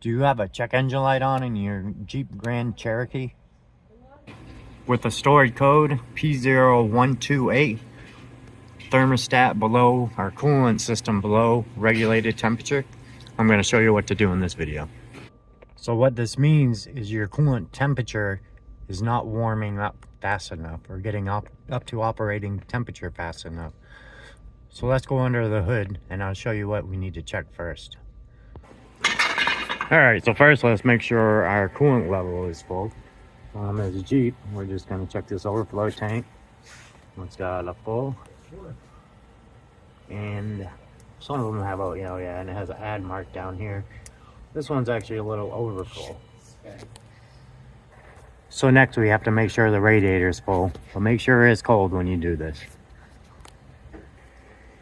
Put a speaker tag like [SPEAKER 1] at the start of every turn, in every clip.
[SPEAKER 1] Do you have a check engine light on in your Jeep Grand Cherokee? With the stored code P0128, thermostat below, our coolant system below regulated temperature, I'm going to show you what to do in this video. So what this means is your coolant temperature is not warming up fast enough or getting up to operating temperature fast enough. So let's go under the hood and I'll show you what we need to check first. Alright, so first let's make sure our coolant level is full. As a Jeep, we're just going to check this overflow tank. It's got a full. And some of them have a, and it has an add mark down here. This one's actually a little overfull. So next we have to make sure the radiator is full. But make sure it's cold when you do this.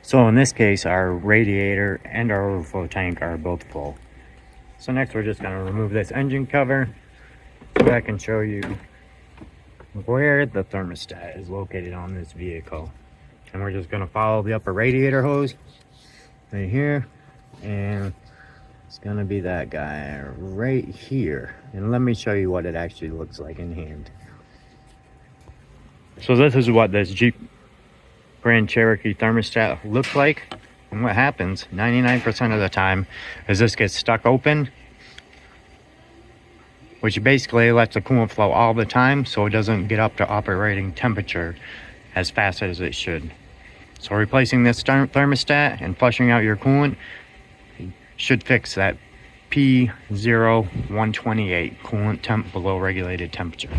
[SPEAKER 1] So in this case, our radiator and our overflow tank are both full. So next we're just going to remove this engine cover so I can show you where the thermostat is located on this vehicle. And we're just going to follow the upper radiator hose right here, and it's going to be that guy right here. And let me show you what it actually looks like in hand. So this is what this Jeep Grand Cherokee thermostat looks like. And what happens 99% of the time is this gets stuck open, which basically lets the coolant flow all the time, so it doesn't get up to operating temperature as fast as it should. So replacing this thermostat and flushing out your coolant should fix that P0128 coolant temp below regulated temperature.